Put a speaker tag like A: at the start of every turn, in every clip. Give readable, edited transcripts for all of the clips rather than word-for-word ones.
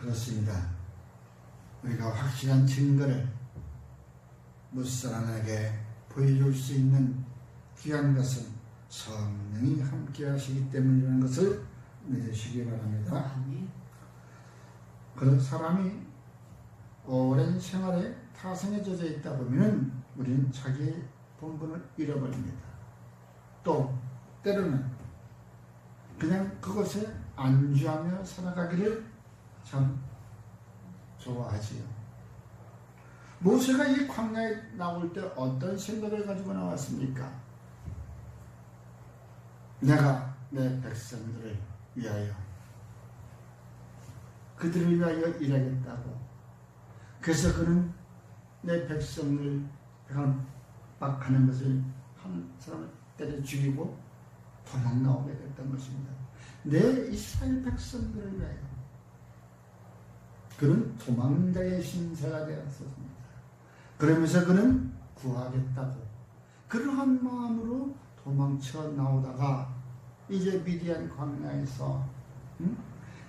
A: 그렇습니다. 우리가 확실한 증거를 무사람에게 보여줄 수 있는 귀한 것은 성령이 함께 하시기 때문이라는 것을 믿으시기 바랍니다. 그 사람이 오랜 생활에 타성에 젖어 있다 보면 우리는 자기의 본분을 잃어버립니다. 또 때로는 그냥 그것에 안주하며 살아가기를 참 좋아하지요. 모세가 이 광야에 나올 때 어떤 생각을 가지고 나왔습니까? 내가 내 백성들을 위하여 그들을 위하여 일하겠다고. 그래서 그는 내 백성을 박하는 것을 한 사람을 때려 죽이고 도망 나오게 됐던 것입니다. 내 이스라엘 백성들을 위하여 그는 도망자의 신세가 되었습니다. 그러면서 그는 구하겠다고 그러한 마음으로 도망쳐 나오다가 이제 미디안 광야에서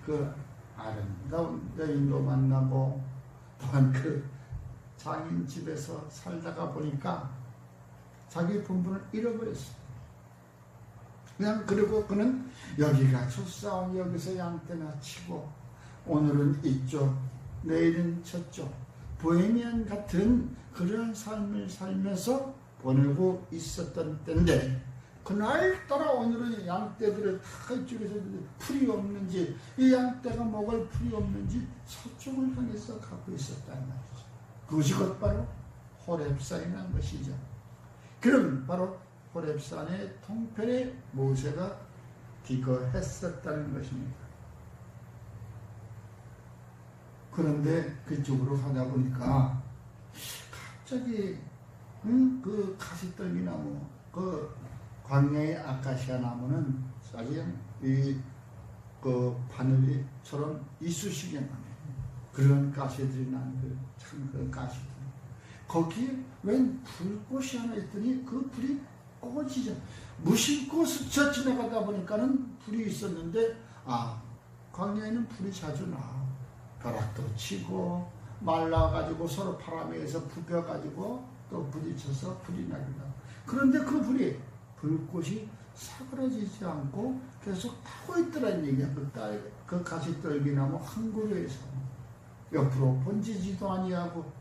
A: 그 아름다운 여인도 만나고 또한 그 장인 집에서 살다가 보니까 자기 본분을 잃어버렸어요. 그냥 그리고 그는 여기가 좋사오니 여기서 양떼나 치고 오늘은 이쪽 내일은 저쪽 보헤미안 같은 그런 삶을 살면서 보내고 있었던 때인데 그날따라 오늘은 양떼들을 다 이쪽에서 풀이 없는지 이 양떼가 먹을 풀이 없는지 서쪽을 향해서 가고 있었다는 말이죠. 그것이 곧 바로 호렙산이라는 것이죠. 그럼 바로 호렙산의 통편에 모세가 기거했었다는 것입니다. 그런데 그쪽으로 가다 보니까 갑자기 그 가시떨기나무 그 광야의 아카시아 나무는 사실 그 바늘이처럼 이쑤시개 나무 그런 가시들이 난 그 가시들 거기에 웬 불꽃이 하나 있더니 그 불이 꺼지죠. 무심코 스쳐 지나가다 보니까는 불이 있었는데 광야에는 불이 자주 나. 벼락도 치고 말라가지고 서로 바람에서 부벼가지고 또 부딪혀서 불이 나기도 하고 그런데 그 불이 불꽃이 사그라지지 않고 계속 타고 있더란 얘기야. 그 가시떨기나무 한 그루에서 옆으로 번지지도 아니하고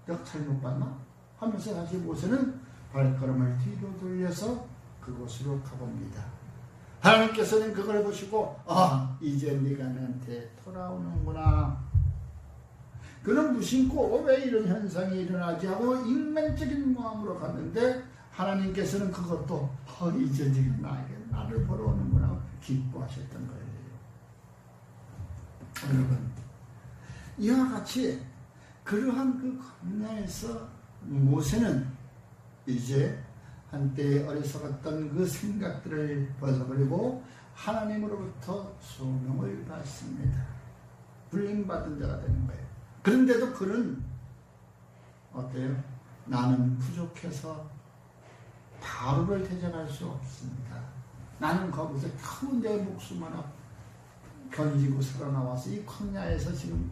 A: 내가 잘못 봤나? 하면서 다시 모세는 발걸음을 뒤로 돌려서 그곳으로 가봅니다. 하나님께서는 그걸 보시고 이제 네가 나한테 돌아오는구나. 그는 무심코 왜 이런 현상이 일어나지 하고 인간적인 마음으로 갔는데 하나님께서는 그것도 이제 네가 나를 보러 오는구나 기뻐하셨던 거예요. 여러분 이와 같이 그러한 그 광야에서 모세는 이제 한때 어리석었던 그 생각들을 벗어버리고 하나님으로부터 소명을 받습니다. 불림받은 자가 되는 거예요. 그런데도 그는 어때요? 나는 부족해서 바로를 대적할 수 없습니다. 나는 거기서 겨우 내 목숨 하나 견지고 살아나와서 이 광야에서 지금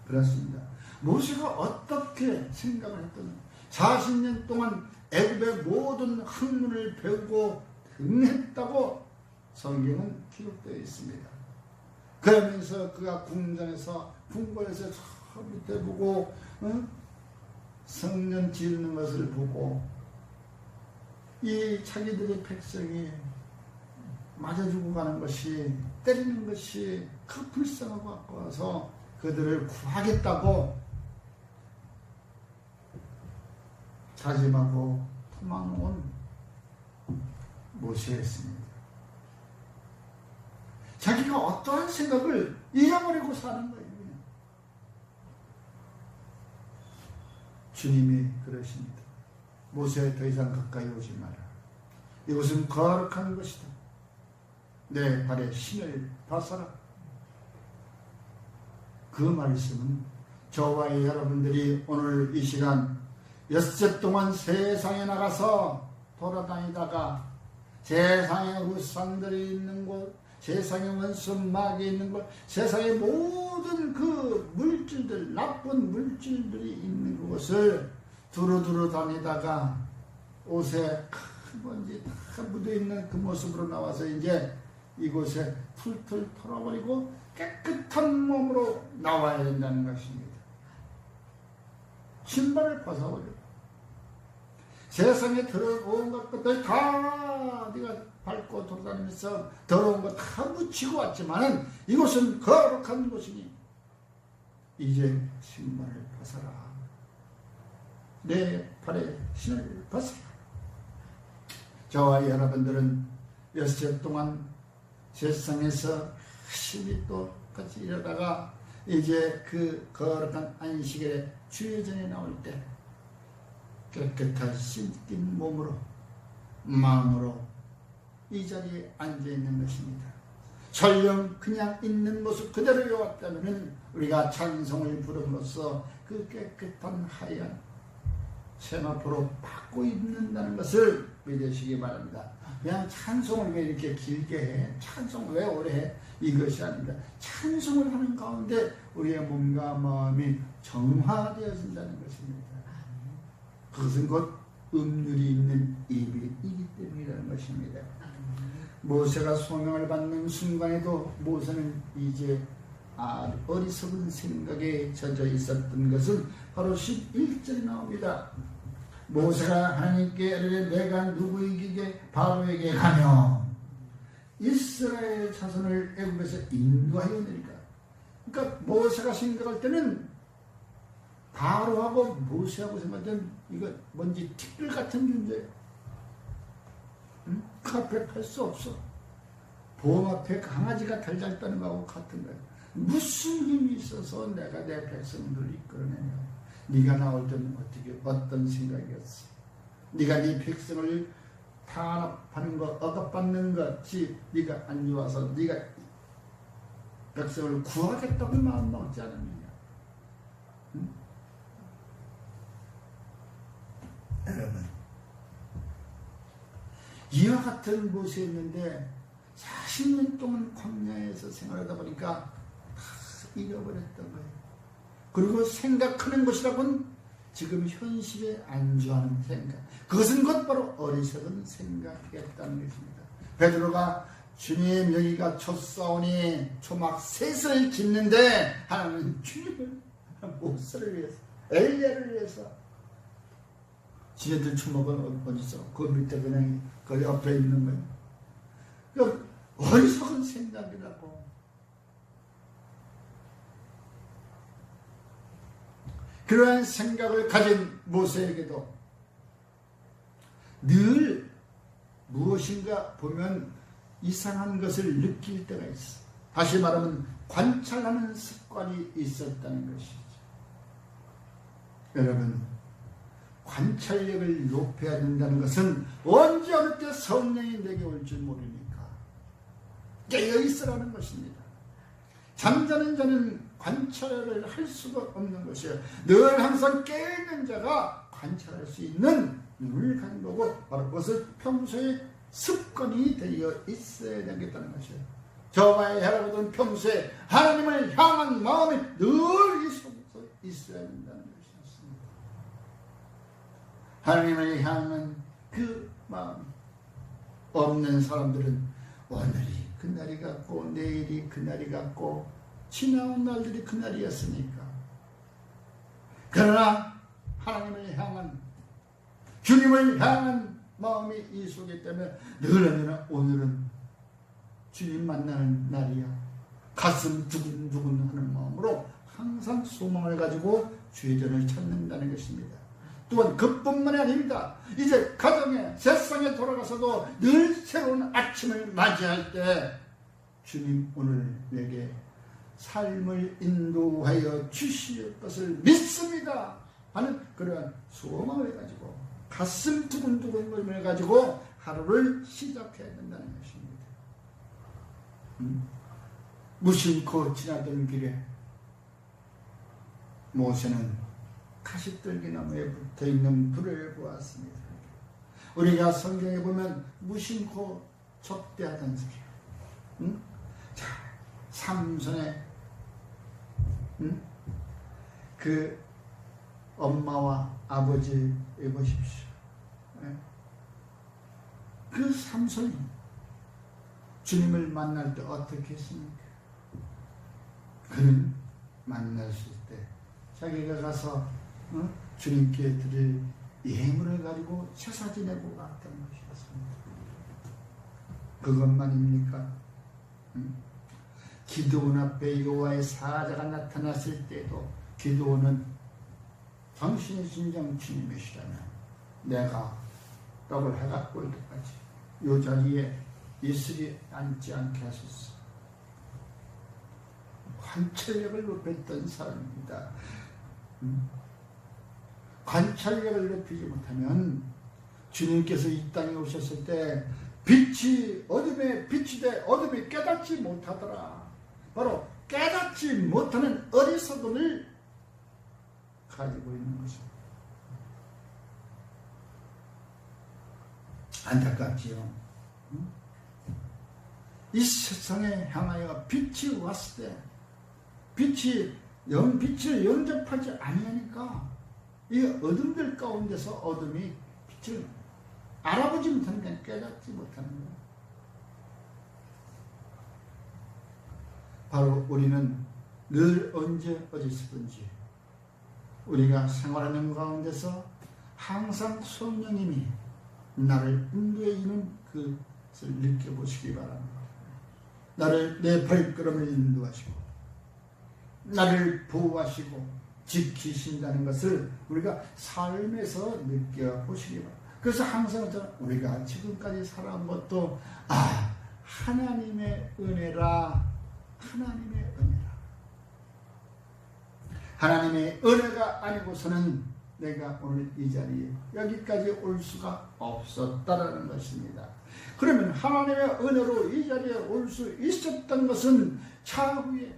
A: 그렇습니다. 모세가 어떻게 생각을 했던 40년 동안 애굽의 모든 학문을 배우고 등했다고 성경은 기록되어 있습니다. 그러면서 그가 궁전에서 궁궐에서 저 밑에 보고 성전 짓는 것을 보고 이 자기들의 백성이 맞아 주고 가는 것이 때리는 것이 그 불쌍하고 아까워서 그들을 구하겠다고 다짐하고 도망온 모세였습니다. 자기가 어떠한 생각을 잃어버리고 사는 거예요. 주님이 그러십니다. 모세 더 이상 가까이 오지 마라. 이것은 거룩한 것이다. 내 발에 신을 벗어라. 그 말씀은 저와 여러분들이 오늘 이 시간 엿새 동안 세상에 나가서 돌아다니다가 세상의 우상들이 있는 곳, 세상의 원수 마귀에 있는 것, 세상의 모든 그 물질들, 나쁜 물질들이 있는 그것을 두루두루 다니다가 옷에 큰 먼지 다 묻어있는 그 모습으로 나와서 이제 이곳에 툴툴 털어버리고 깨끗한 몸으로 나와야 된다는 것입니다. 신발을 벗어버리고 세상에 들어온 것들 다 네가 밟고 돌아다니면서 더러운 거 다 묻히고 왔지만은 이곳은 거룩한 곳이니 이제 신발을 벗어라. 내 발에 신을 벗어라. 저와 여러분들은 몇세 동안 세상에서 열심히 또 같이 이러다가 이제 그 거룩한 안식일에 주의전에 나올 때 깨끗한 씻긴 몸으로 마음으로 이 자리에 앉아있는 것입니다. 설령 그냥 있는 모습 그대로 왔다면 우리가 찬송을 부름으로써 그 깨끗한 하얀 세마포로 받고 있는다는 것을 믿으시기 바랍니다. 그냥 찬송을 왜 이렇게 길게 해? 찬송을 왜 오래 해? 이것이 아닙니다. 찬송을 하는 가운데 우리의 몸과 마음이 정화되어진다는 것입니다. 그것은 곧 음률이 있는 입이기 때문이라는 것입니다. 모세가 소명을 받는 순간에도 모세는 이제 어리석은 생각에 젖어 있었던 것은 바로 11절에 나옵니다. 모세가 하나님께 이르되 내가 누구에게 바로에게 가며 이스라엘 자손을 애굽에서 인도하여 내리까. 그러니까 모세가 생각할 때는 바로하고 모세하고 생각할 때는 이거 뭔지 티끌 같은 존재예요. 응? 그 앞에 갈 수 없어. 보험 앞에 강아지가 달잘 떠는 거하고 같은 거예요. 무슨 힘이 있어서 내가 내 백성들을 이끌어내냐. 네가 나올 때는 어떤 생각이었어. 네가 네 백성을 탄압하는 거, 억압받는 것이 네가 안 좋아서 네가 백성을 구하겠다고 마음 먹지 않았느냐. 응? 여러분, 이와 같은 모습이었는데 40년 동안 광야에서 생활하다 보니까 다 잃어버렸던 거예요. 그리고 생각하는 것이라고는 지금 현실에 안주하는 생각. 그것은 곧 바로 어리석은 생각이었다는 것입니다. 베드로가 주님 여기가 초싸우니 초막 셋을 짓는데 하나님은 주님을 모세를 위해서 엘리야를 위해서 지네들 초막은 어디서 그 밑에 그냥 그 옆에 있는 거예요. 그 어리석은 생각이라고. 그러한 생각을 가진 모세에게도 늘 무엇인가 보면 이상한 것을 느낄 때가 있어. 다시 말하면 관찰하는 습관이 있었다는 것이죠. 여러분, 관찰력을 높여야 된다는 것은 언제 어느 때 성령이 내게 올 줄 모르니까 깨어있으라는 것입니다. 잠자는 자는 관찰을 할 수가 없는 것이에요. 늘 항상 깨어있는 자가 관찰할 수 있는 눈을 가진 거고 바로 그것을 평소에 습관이 되어 있어야 되겠다는 것이에요. 저와 여러분은 평소에 하나님을 향한 마음이 늘 있어야 된다는 것이었습니다. 하나님을 향한 그 마음 없는 사람들은 오늘이 그날이 같고 내일이 그날이 같고 지나온 날들이 그날이었으니까. 그러나 하나님을 향한 주님을 향한 마음이 이 속에 때문에 늘 언제나 오늘은 주님 만나는 날이야. 가슴 두근두근 하는 마음으로 항상 소망을 가지고 주의 전을 찾는다는 것입니다. 또한 그뿐만이 아닙니다. 이제 가정에 세상에 돌아가서도 늘 새로운 아침을 맞이할 때 주님 오늘 내게 삶을 인도하여 주실 것을 믿습니다 하는 그러한 소망을 가지고 가슴 두근두근을 가지고 하루를 시작해야 된다는 것입니다. 무심코 지나던 길에 모세는 가시떨기나무에 붙어있는 불을 보았습니다. 우리가 성경에 보면 무심코 접대하던 소리, 삼손의 그 엄마와 아버지 보십시오. 그 삼손이 주님을 만날 때 어떻게 했습니까? 그는 만났을 때 자기가 가서 주님께 드릴 예물을 가지고 제사 지내고 갔던 것이었습니다. 그것만입니까? 기드온 앞에 여호와의 사자가 나타났을 때도 기드온은 당신이 진정 주님이시라면 내가 떡을 해가 올 때까지 이 자리에 이슬이 앉지 않게 하소서. 관찰력을 높였던 사람입니다. 관찰력을 높이지 못하면 주님께서 이 땅에 오셨을 때 빛이 어둠에 빛이 돼 어둠이 깨닫지 못하더라. 바로 깨닫지 못하는 어리석음을 가지고 있는 것입니다. 안타깝지요. 이 세상에 향하여 빛이 왔을 때 빛을 영접하지 아니하니까 이 어둠들 가운데서 어둠이 빛을 알아보지 못하는 게 깨닫지 못하는 거예요. 바로 우리는 늘 언제 어디서든지 우리가 생활하는 가운데서 항상 성령님이 나를 인도해 주는 그것을 느껴보시기 바랍니다. 나를 내 발걸음을 인도하시고 나를 보호하시고 지키신다는 것을 우리가 삶에서 느껴보시기 바랍니다. 그래서 항상 우리가 지금까지 살아온 것도 하나님의 은혜라. 하나님의 은혜라. 하나님의 은혜가 아니고서는 내가 오늘 이 자리에 여기까지 올 수가 없었다라는 것입니다. 그러면 하나님의 은혜로 이 자리에 올 수 있었던 것은 차후에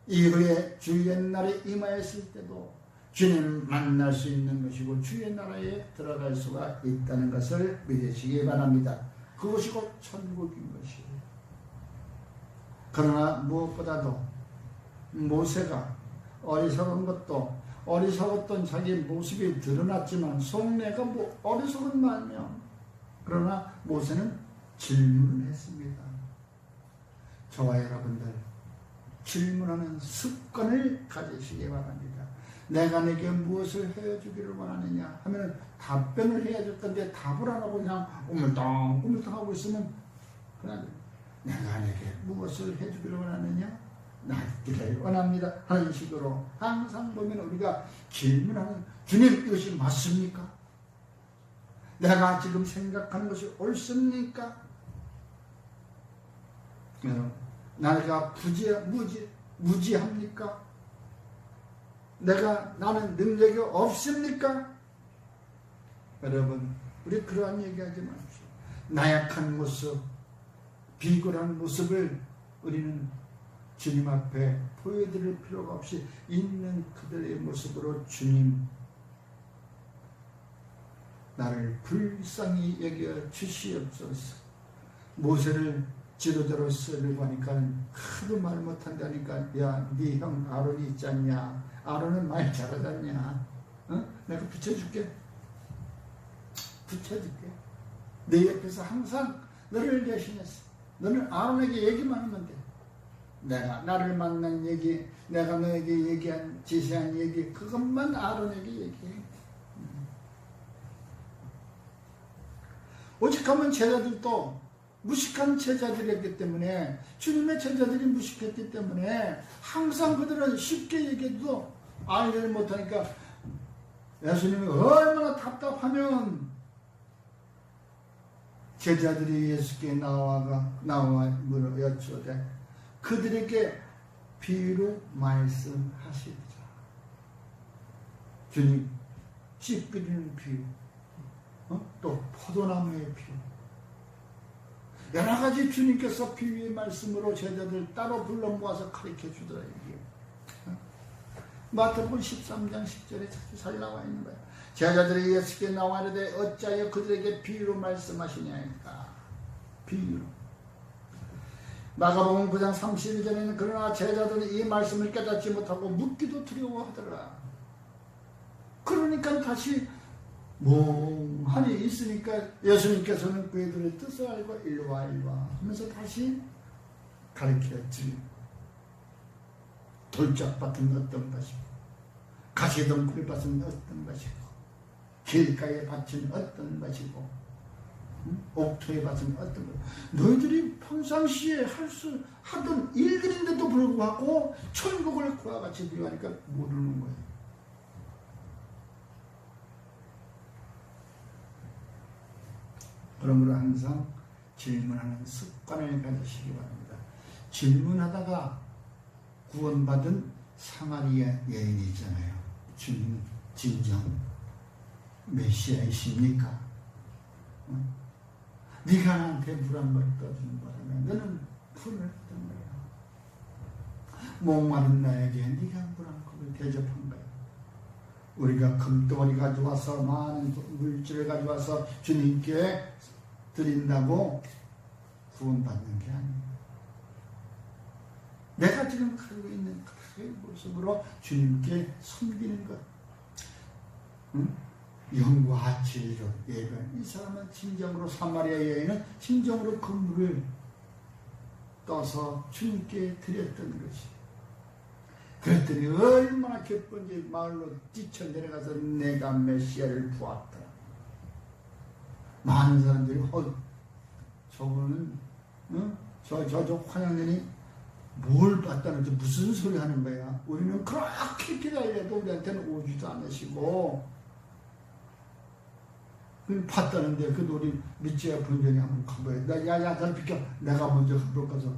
A: 이후에 주의 날에 임하였을 때도 주님 만날 수 있는 것이고 주의 나라에 들어갈 수가 있다는 것을 믿으시기 바랍니다. 그것이 곧 천국인 것이에요. 그러나 무엇보다도 모세가 어리석은 것도 어리석었던 자기 모습이 드러났지만 속내가 어리석은 말이며 그러나 모세는 질문을 했습니다. 저와 여러분들 질문하는 습관을 가지시기 바랍니다. 내가 내게 무엇을 해주기를 원하느냐 하면 답변을 해야 될 건데 답을 안 하고 그냥 우물땅 하고 있으면 그냥 내가 내게 무엇을 해주기를 원하느냐 낫기를 원합니다 하는 식으로 항상 보면 우리가 질문하는 주님 이것이 맞습니까? 내가 지금 생각하는 것이 옳습니까? 내가 무지합니까? 나는 능력이 없습니까? 여러분 우리 그러한 얘기하지 마십시오. 나약한 모습 비굴한 모습을 우리는 주님 앞에 보여드릴 필요가 없이 있는 그들의 모습으로 주님 나를 불쌍히 여겨 주시옵소서. 모세를 지도자로 쓰려고 하니까 하도 말 못한다니까 야, 네 형 아론이 있지 않냐? 아론은 말 잘하잖냐? 내가 붙여줄게. 내 옆에서 항상 너를 대신해서 너는 아론에게 얘기만 하면 돼. 내가 나를 만난 얘기, 내가 너에게 얘기한 지시한 얘기 그것만 아론에게 얘기해. 오직하면 제자들도 무식한 제자들이었기 때문에 주님의 제자들이 무식했기 때문에 항상 그들은 쉽게 얘기해도 알지를 못하니까 예수님이 얼마나 답답하면 제자들이 예수께 나와 물어 여쭈되 그들에게 비유로 말씀하시자. 주님 씨 뿌리는 비유, 또 포도나무의 비유, 여러 가지 주님께서 비유의 말씀으로 제자들 따로 불러 모아서 가르쳐 주더라. 이게 마태복음 13장 10절에 잘 나와 있는 거예요. 제자들이 예수께 나와 이르되 어찌하여 그들에게 비유로 말씀하시냐니까. 비유로. 마가복음 9장 32절에는 그러나 제자들은 이 말씀을 깨닫지 못하고 묻기도 두려워하더라. 그러니까 다시 멍하니 있으니까 예수님께서는 그들의 뜻을 알고 일로와 하면서 다시 가르쳤지. 돌짝밭은 어떤 것이고 가시덩굴 밭은 어떤 것이고 길가의 밭은 어떤 것이고 옥토의 밭은 어떤 것. 너희들이 평상시에 하던 일들인데도 불구하고 천국을 그와 같이 비유하니까 모르는 거예요. 그러므로 항상 질문하는 습관을 가지시기 바랍니다. 질문하다가 구원받은 사마리아 여인이 있잖아요. 주님 진정 메시아이십니까? 네가 나한테 물 한 번 떠주는 바람에 너는 풀을 했던 거야. 목마른 나에게 네가 물 한 컵을 대접한 거야. 우리가 금덩어리 가져와서 많은 물질을 가져와서 주님께 드린다고 구원받는 게 아니에요. 내가 지금 가지고 있는 그 모습으로 주님께 섬기는 것. 영과 진리로 예배하는 이 사람은 진정으로 사마리아 여인은 진정으로 그 물을 떠서 주님께 드렸던 것이. 그랬더니 얼마나 기쁜지 마을로 뛰쳐 내려가서 내가 메시아를 보았다. 많은 사람들이 저거는 저 환양년이 뭘 봤다는지 무슨 소리 하는 거야. 우리는 그렇게 기다려도 우리한테는 오지도 않으시고 봤다는데 그래도 우리 밑지야 본전이 한번 가봐야. 야야 잘 비켜. 내가 먼저 가볼 가서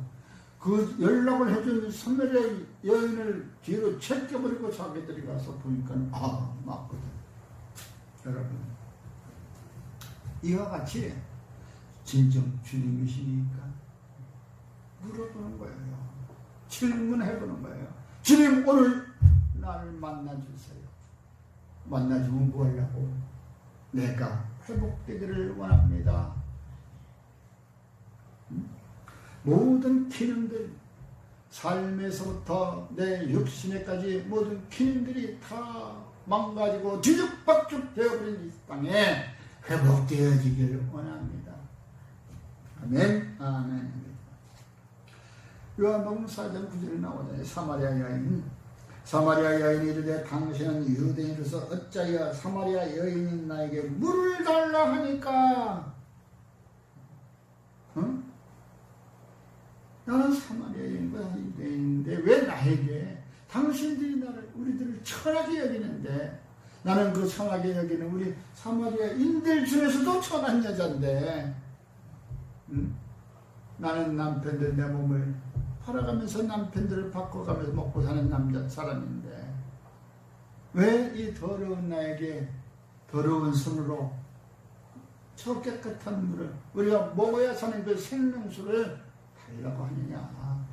A: 그 연락을 해준 사마리아 여인을 뒤로 제껴버리고 자기들이 가서 보니까 맞거든. 여러분 이와 같이 진정 주님이시니까 물어보는 거예요. 질문해보는 거예요. 주님 오늘 나를 만나주세요. 만나주면 뭐 하려고? 내가 회복되기를 원합니다. 모든 기능들, 삶에서부터 내 육신에까지 모든 기능들이 다 망가지고 뒤죽박죽 되어버린 이 땅에 회복되어지기를 원합니다. 아멘. 아멘. 요한복음 4장 9절에 나오잖아요. 사마리아 여인이 이르되 당신은 유대인으로서 어찌하여 사마리아 여인인 나에게 물을 달라 하니까? 나는 사마리아 여인과 유대인인데 왜 나에게? 당신들이 우리들을 천하게 여기는데 나는 그 천하게 여기는 우리 사마리아인들 중에서도 천한 여자인데 나는 남편들 내 몸을 팔아가면서 남편들을 바꿔가면서 먹고 사는 사람인데 왜 이 더러운 나에게 더러운 손으로 저 깨끗한 물을 우리가 먹어야 사는 그 생명수를 달라고 하느냐.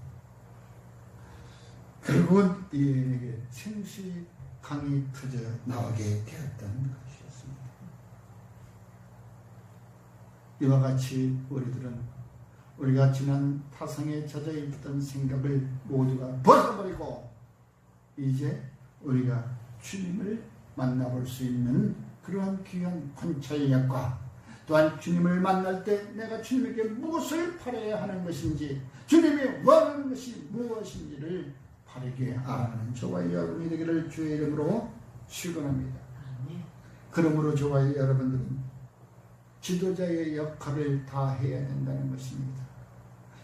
A: 결국은 이 여인에게 생수의 강이 터져 나오게 되었다는 것이었습니다. 이와 같이 우리가 지난 타성에 젖어 있던 생각을 모두가 벗어버리고 이제 우리가 주님을 만나볼 수 있는 그러한 귀한 관찰력과 또한 주님을 만날 때 내가 주님에게 무엇을 바라야 하는 것인지 주님이 원하는 것이 무엇인지를 바르게 아는 저와 여러분이 되기를 주의 이름으로 축원합니다. 그러므로 저와 여러분들은 지도자의 역할을 다 해야 된다는 것입니다.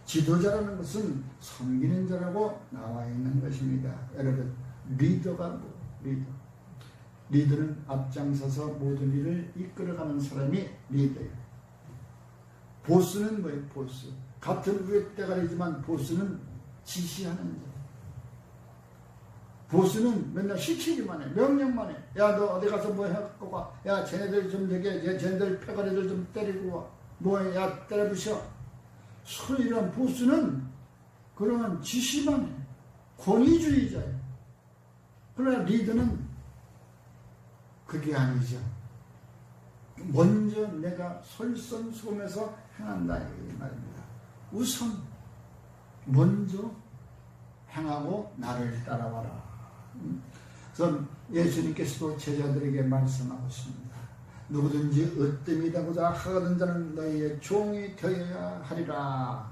A: 지도자라는 것은 섬기는 자라고 나와 있는 것입니다. 여러분 리더가 리더는 앞장서서 모든 일을 이끌어가는 사람이 리더예요. 보스는 뭐예요? 보스. 같은 위에 대가리지만 보스는 지시하는 자. 보스는 맨날 시키기만 해. 명령만 해. 야, 너 어디 가서 뭐 해갖고 와. 야, 쟤네들 좀 쟤네들 패거리들 좀 때리고 와. 뭐해? 야, 때려부셔. 소위 이런 보스는 그러한 지시만 해. 권위주의자예요. 그러나 리더는 그게 아니죠. 먼저 내가 솔선수범해서 행한다 이 말입니다. 우선 먼저 행하고 나를 따라와라. 그래서 예수님께서도 제자들에게 말씀하고 있습니다. 누구든지 으뜸이다보다 하거든 자는 너희의 종이 되어야 하리라.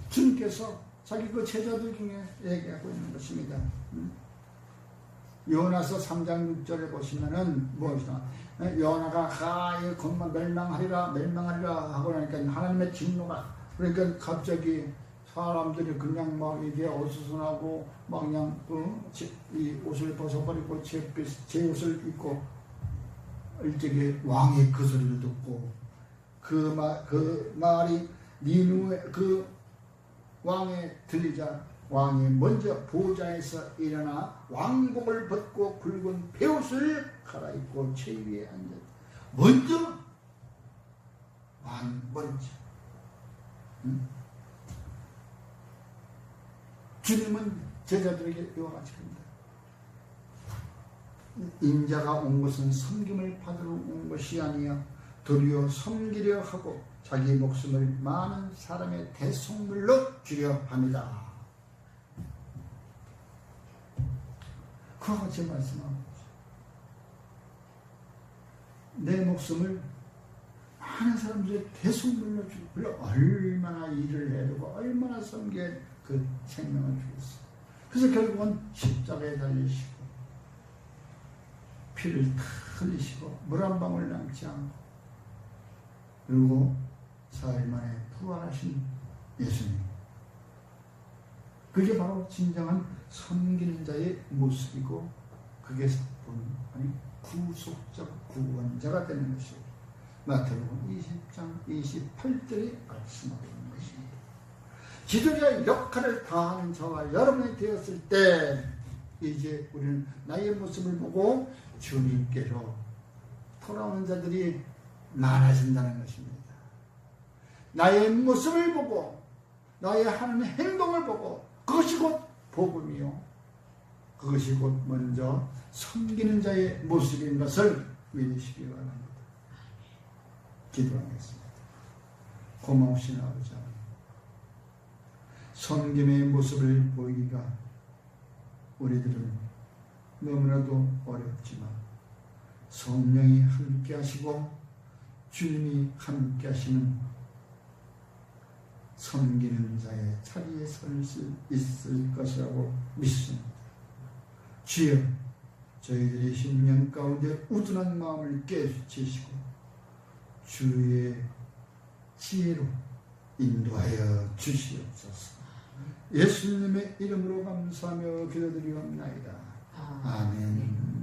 A: 주님께서 자기 그 제자들 중에 얘기하고 있는 것입니다. 요나서 3장 6절에 보시면은 무엇이냐, 요나가 곧만 멸망하리라 하고 나니까 하나님의 진노가, 그러니까 갑자기 사람들이 그냥 막 이게 어수선하고 막 그냥 이 옷을 벗어버리고 제 옷을 입고 일찍이 왕의 그 소리를 듣고 그 말이 니누의 그 왕에 들리자 왕이 먼저 보좌에서 일어나 왕복을 벗고 굵은 베옷을 갈아입고 제 위에 앉았다. 먼저 왕 먼저. 주님은 제자들에게 이와 같이 합니다. 인자가 온 것은 섬김을 받으러 온 것이 아니야 도리어 섬기려 하고 자기 목숨을 많은 사람의 대속물로 주려 합니다. 그와 같이 말씀하고 내 목숨을 많은 사람들의 대속물로 주려, 얼마나 일을 해야 되고 얼마나 섬겨야 그 생명을 주겠어. 그래서 결국은 십자가에 달리시고 피를 다 흘리시고 물 한 방울 남지 않고 그리고 사흘 만에 부활하신 예수님, 그게 바로 진정한 섬기는 자의 모습이고 그게 구속적 구원자가 되는 것이에요. 마태복음 20장 28절에 말씀하고 있는 것입니다. 지도자의 역할을 다하는 저와 여러분이 되었을 때 이제 우리는 나의 모습을 보고 주님께로 돌아오는 자들이 많아진다는 것입니다. 나의 모습을 보고 나의 하는 행동을 보고 그것이 곧 복음이요, 그것이 곧 먼저 섬기는 자의 모습인 것을 믿으시기 바랍니다. 기도하겠습니다. 고마우신 아버지 하나님, 섬김의 모습을 보이기가 우리들은 너무나도 어렵지만 성령이 함께 하시고 주님이 함께 하시는 섬기는 자의 자리에 설 수 있을 것이라고 믿습니다. 주여, 저희들의 심령 가운데 우둔한 마음을 깨우치시고 주의 지혜로 인도하여 주시옵소서. 예수님의 이름으로 감사하며 기도드리옵나이다. 아멘.